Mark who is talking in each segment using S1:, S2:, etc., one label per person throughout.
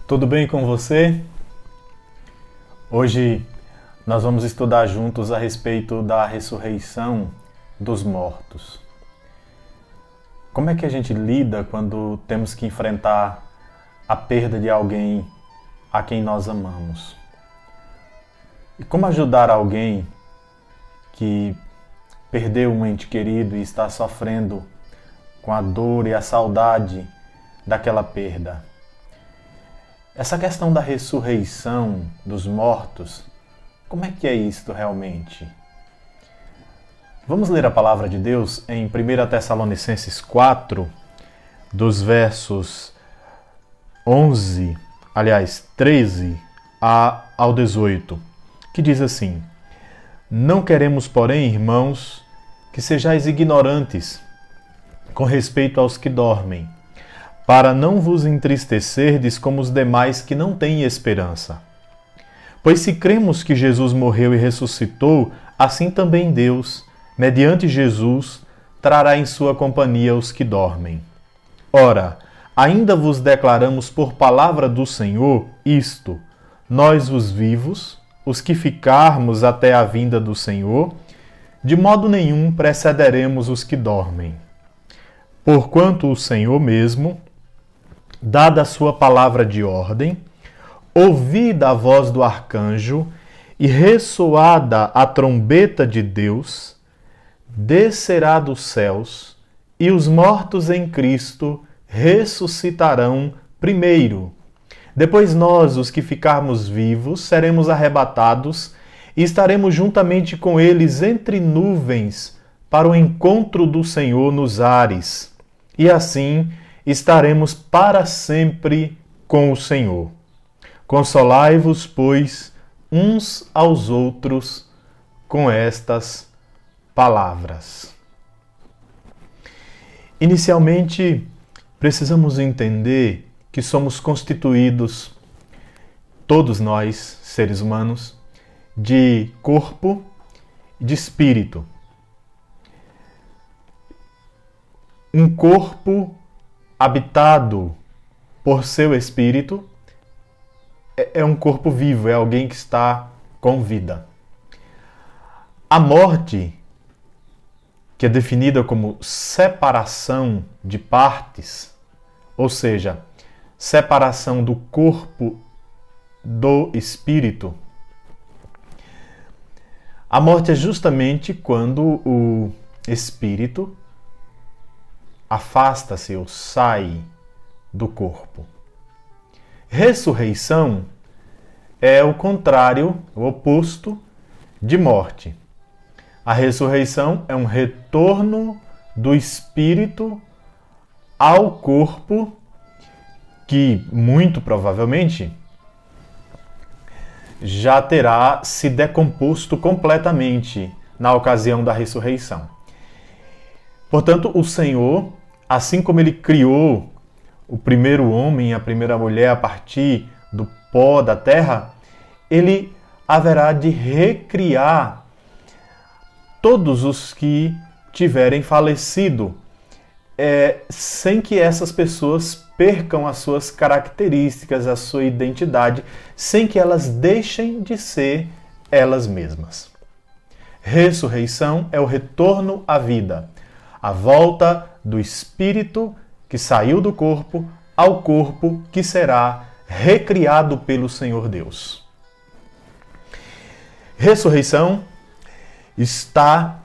S1: Tudo bem com você? Hoje nós vamos estudar juntos a respeito da ressurreição dos mortos. Como é que a gente lida quando temos que enfrentar a perda de alguém a quem nós amamos? E como ajudar alguém que perdeu um ente querido e está sofrendo com a dor e a saudade daquela perda? Essa questão da ressurreição dos mortos, como é que é isto realmente? Vamos ler a palavra de Deus em 1 Tessalonicenses 4, dos versos 13 ao 18, que diz assim: Não queremos, porém, irmãos, que sejais ignorantes com respeito aos que dormem, para não vos entristecerdes como os demais que não têm esperança. Pois se cremos que Jesus morreu e ressuscitou, assim também Deus, mediante Jesus, trará em sua companhia os que dormem. Ora, ainda vos declaramos por palavra do Senhor isto: nós os vivos, os que ficarmos até a vinda do Senhor, de modo nenhum precederemos os que dormem. Porquanto o Senhor mesmo, dada a sua palavra de ordem, ouvida a voz do arcanjo e ressoada a trombeta de Deus, descerá dos céus, e os mortos em Cristo ressuscitarão primeiro. Depois nós, os que ficarmos vivos, seremos arrebatados e estaremos juntamente com eles entre nuvens para o encontro do Senhor nos ares. E assim estaremos para sempre com o Senhor. Consolai-vos, pois, uns aos outros com estas palavras. Inicialmente, precisamos entender que somos constituídos, todos nós, seres humanos, de corpo e de espírito. Um corpo habitado por seu espírito é um corpo vivo, é alguém que está com vida. A morte, que é definida como separação de partes, ou seja, separação do corpo do espírito, a morte é justamente quando o espírito afasta-se ou sai do corpo. Ressurreição é o contrário, o oposto de morte. A ressurreição é um retorno do espírito ao corpo que, muito provavelmente, já terá se decomposto completamente na ocasião da ressurreição. Portanto, o Senhor, assim como Ele criou o primeiro homem e a primeira mulher a partir do pó da terra, Ele haverá de recriar todos os que tiverem falecido, sem que essas pessoas percam as suas características, a sua identidade, sem que elas deixem de ser elas mesmas. Ressurreição é o retorno à vida, a volta do espírito que saiu do corpo ao corpo que será recriado pelo Senhor Deus. Ressurreição está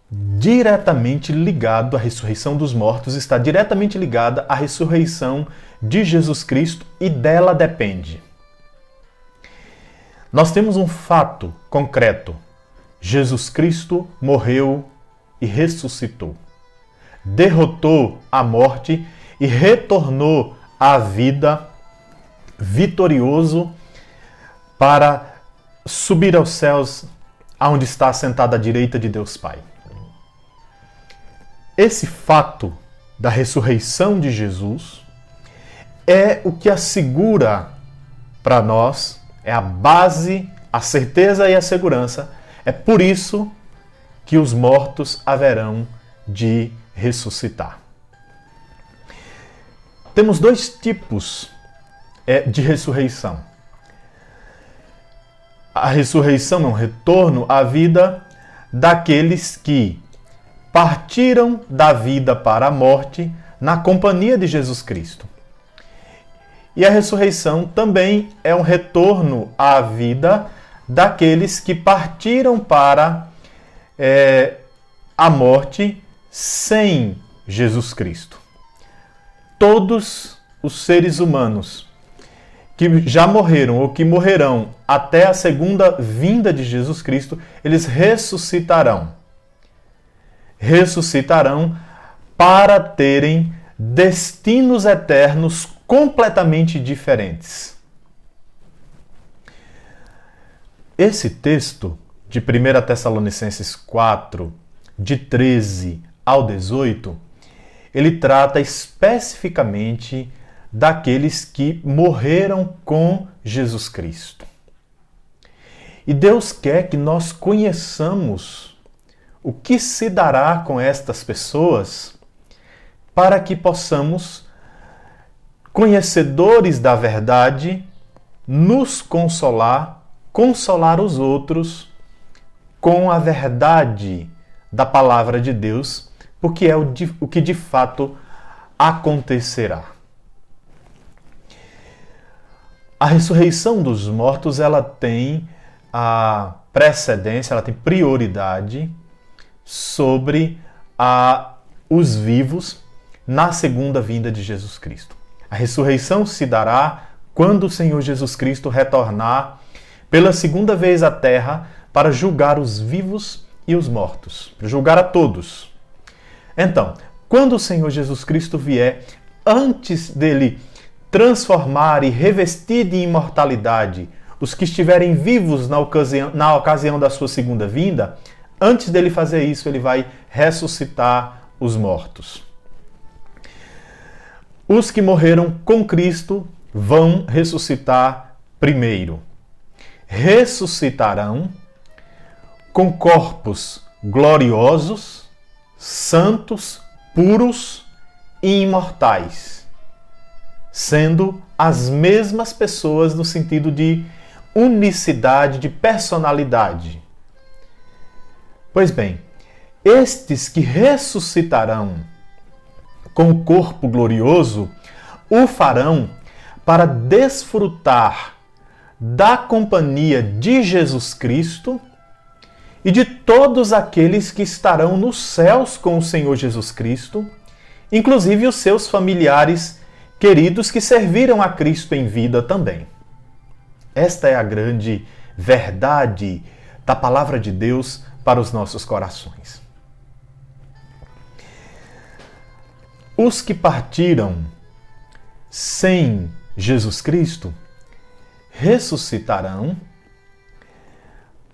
S1: diretamente ligado, a ressurreição dos mortos está diretamente ligada à ressurreição de Jesus Cristo e dela depende. Nós temos um fato concreto: Jesus Cristo morreu e ressuscitou. Derrotou a morte e retornou à vida vitorioso para subir aos céus, aonde está sentado à direita de Deus Pai. Esse fato da ressurreição de Jesus é o que assegura para nós, é a base, a certeza e a segurança. É por isso que os mortos haverão de ressuscitar. Temos dois tipos de ressurreição. A ressurreição é um retorno à vida daqueles que partiram da vida para a morte na companhia de Jesus Cristo. E a ressurreição também é um retorno à vida daqueles que partiram para a morte sem Jesus Cristo. Todos os seres humanos que já morreram ou que morrerão até a segunda vinda de Jesus Cristo, eles ressuscitarão. Ressuscitarão para terem destinos eternos completamente diferentes. Esse texto de 1 Tessalonicenses 4, de 13 ao 18, ele trata especificamente daqueles que morreram com Jesus Cristo. E Deus quer que nós conheçamos o que se dará com estas pessoas para que possamos, conhecedores da verdade, nos consolar os outros com a verdade da palavra de Deus, porque é o que de fato acontecerá. A ressurreição dos mortos, ela tem a precedência, ela tem prioridade sobre os vivos na segunda vinda de Jesus Cristo. A ressurreição se dará quando o Senhor Jesus Cristo retornar pela segunda vez à terra para julgar os vivos e os mortos, para julgar a todos. Então, quando o Senhor Jesus Cristo vier, antes dele transformar e revestir de imortalidade os que estiverem vivos na ocasião da sua segunda vinda, antes dele fazer isso, ele vai ressuscitar os mortos. Os que morreram com Cristo vão ressuscitar primeiro. Ressuscitarão com corpos gloriosos, santos, puros e imortais, sendo as mesmas pessoas no sentido de unicidade, de personalidade. Pois bem, estes que ressuscitarão com o corpo glorioso o farão para desfrutar da companhia de Jesus Cristo e de todos aqueles que estarão nos céus com o Senhor Jesus Cristo, inclusive os seus familiares queridos que serviram a Cristo em vida também. Esta é a grande verdade da palavra de Deus para os nossos corações. Os que partiram sem Jesus Cristo ressuscitarão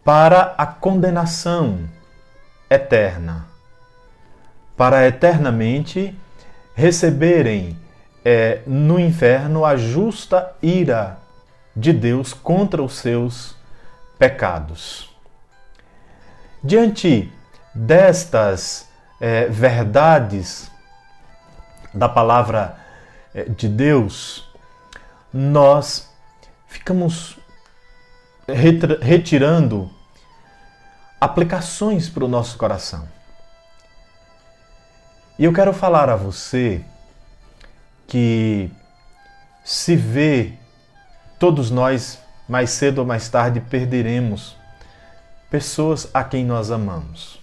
S1: para a condenação eterna, para eternamente receberem no inferno a justa ira de Deus contra os seus pecados. Diante destas verdades da palavra de Deus, nós ficamos retirando aplicações para o nosso coração. E eu quero falar a você que se vê, todos nós, mais cedo ou mais tarde, perderemos pessoas a quem nós amamos.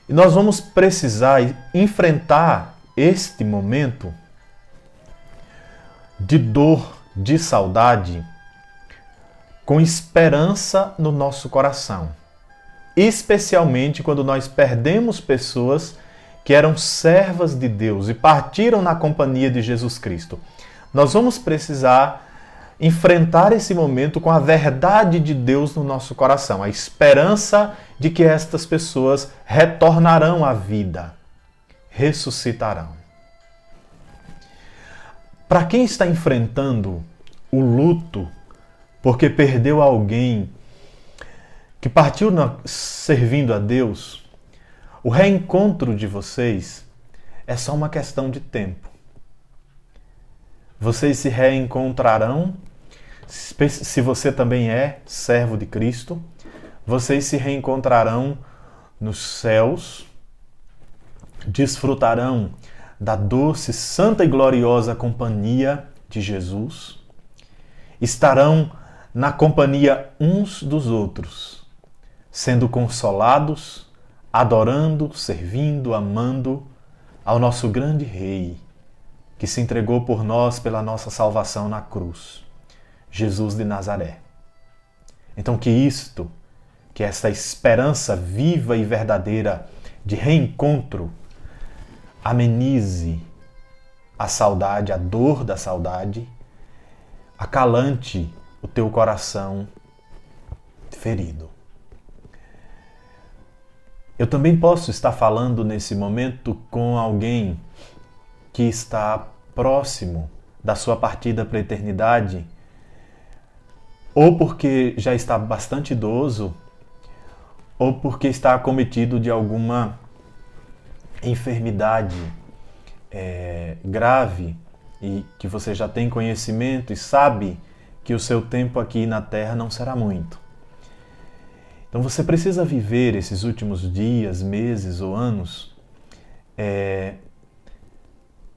S1: E nós vamos precisar enfrentar este momento de dor, de saudade, com esperança no nosso coração. Especialmente quando nós perdemos pessoas que eram servas de Deus e partiram na companhia de Jesus Cristo. Nós vamos precisar enfrentar esse momento com a verdade de Deus no nosso coração, a esperança de que estas pessoas retornarão à vida, ressuscitarão. Para quem está enfrentando o luto porque perdeu alguém que partiu servindo a Deus, o reencontro de vocês é só uma questão de tempo. Vocês se reencontrarão, se você também é servo de Cristo, vocês se reencontrarão nos céus, desfrutarão da doce, santa e gloriosa companhia de Jesus, estarão na companhia uns dos outros, sendo consolados, adorando, servindo, amando ao nosso grande Rei, que se entregou por nós pela nossa salvação na cruz, Jesus de Nazaré. Então que esta esperança viva e verdadeira de reencontro amenize a saudade, a dor da saudade, acalante o teu coração ferido. Eu também posso estar falando nesse momento com alguém que está próximo da sua partida para a eternidade, ou porque já está bastante idoso, ou porque está acometido de alguma enfermidade grave e que você já tem conhecimento e sabe que o seu tempo aqui na Terra não será muito. Então você precisa viver esses últimos dias, meses ou anos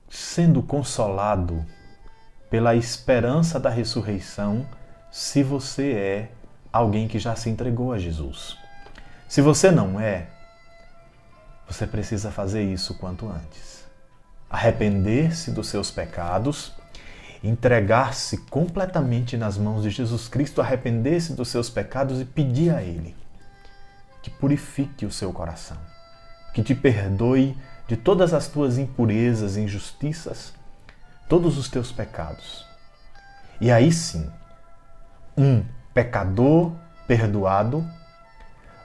S1: sendo consolado pela esperança da ressurreição, se você é alguém que já se entregou a Jesus. Se você não é, você precisa fazer isso quanto antes. Arrepender-se dos seus pecados, entregar-se completamente nas mãos de Jesus Cristo, arrepender-se dos seus pecados e pedir a Ele que purifique o seu coração, que te perdoe de todas as tuas impurezas, injustiças, todos os teus pecados. E aí sim, um pecador perdoado,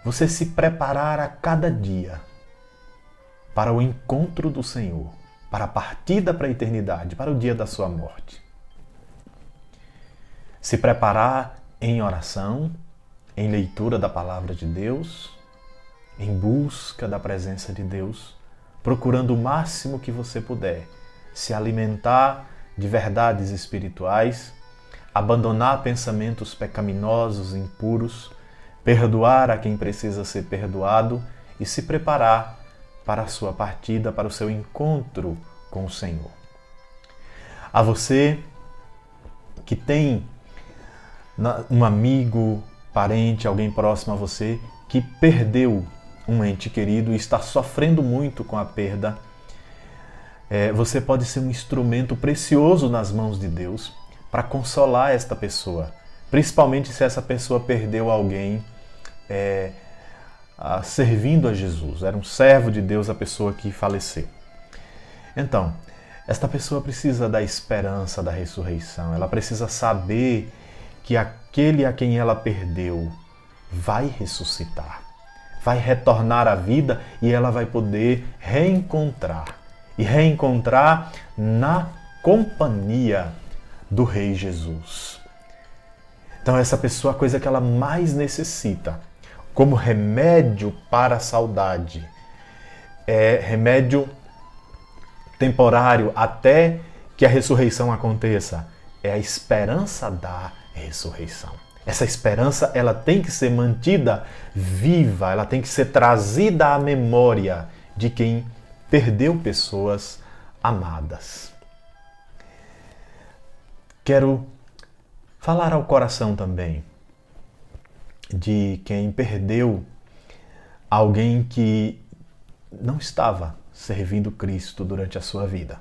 S1: você se preparar a cada dia para o encontro do Senhor, para a partida para a eternidade, para o dia da sua morte. Se preparar em oração, em leitura da palavra de Deus, em busca da presença de Deus, procurando o máximo que você puder se alimentar de verdades espirituais, abandonar pensamentos pecaminosos, impuros, perdoar a quem precisa ser perdoado e se preparar para a sua partida, para o seu encontro com o Senhor. A você que tem um amigo, parente, alguém próximo a você que perdeu um ente querido e está sofrendo muito com a perda, você pode ser um instrumento precioso nas mãos de Deus para consolar esta pessoa, principalmente se essa pessoa perdeu alguém servindo a Jesus. Era um servo de Deus a pessoa que faleceu. Então, esta pessoa precisa da esperança da ressurreição, ela precisa saber que aquele a quem ela perdeu vai ressuscitar, vai retornar à vida e ela vai poder reencontrar na companhia do Rei Jesus. Então essa pessoa, a coisa que ela mais necessita como remédio para a saudade, remédio temporário até que a ressurreição aconteça, é a esperança da ressurreição. Essa esperança, ela tem que ser mantida viva, ela tem que ser trazida à memória de quem perdeu pessoas amadas. Quero falar ao coração também de quem perdeu alguém que não estava servindo Cristo durante a sua vida.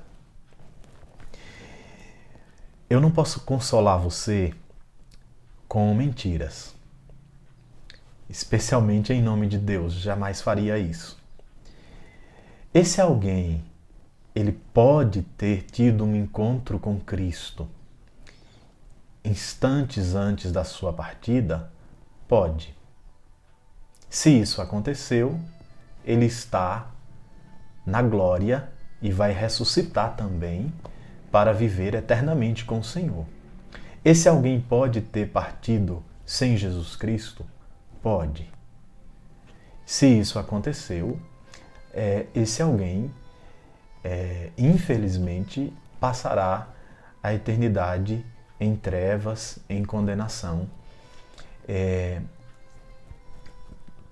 S1: Eu não posso consolar você com mentiras, especialmente em nome de Deus, jamais faria isso. Esse alguém, ele pode ter tido um encontro com Cristo instantes antes da sua partida? Pode. Se isso aconteceu, ele está na glória e vai ressuscitar também para viver eternamente com o Senhor. Esse alguém pode ter partido sem Jesus Cristo? Pode. Se isso aconteceu, esse alguém, infelizmente, passará a eternidade em trevas, em condenação.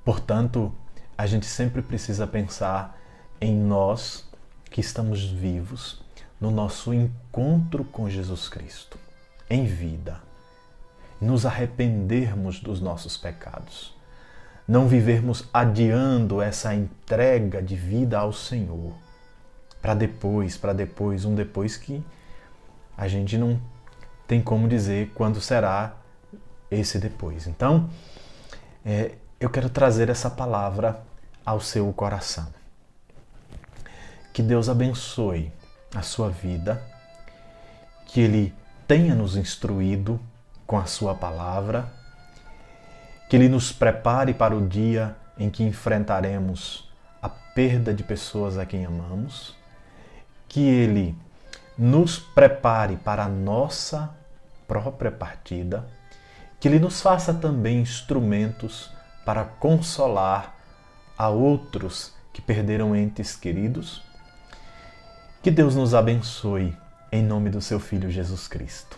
S1: Portanto, a gente sempre precisa pensar em nós que estamos vivos, no nosso encontro com Jesus Cristo, em vida. Nos arrependermos dos nossos pecados. Não vivermos adiando essa entrega de vida ao Senhor. Para depois, um depois que a gente não tem como dizer quando será esse depois. Então, eu quero trazer essa palavra ao seu coração. Que Deus abençoe a sua vida, que Ele tenha nos instruído com a sua palavra, que Ele nos prepare para o dia em que enfrentaremos a perda de pessoas a quem amamos, que Ele nos prepare para a nossa própria partida, que Ele nos faça também instrumentos para consolar a outros que perderam entes queridos. Que Deus nos abençoe em nome do seu Filho Jesus Cristo.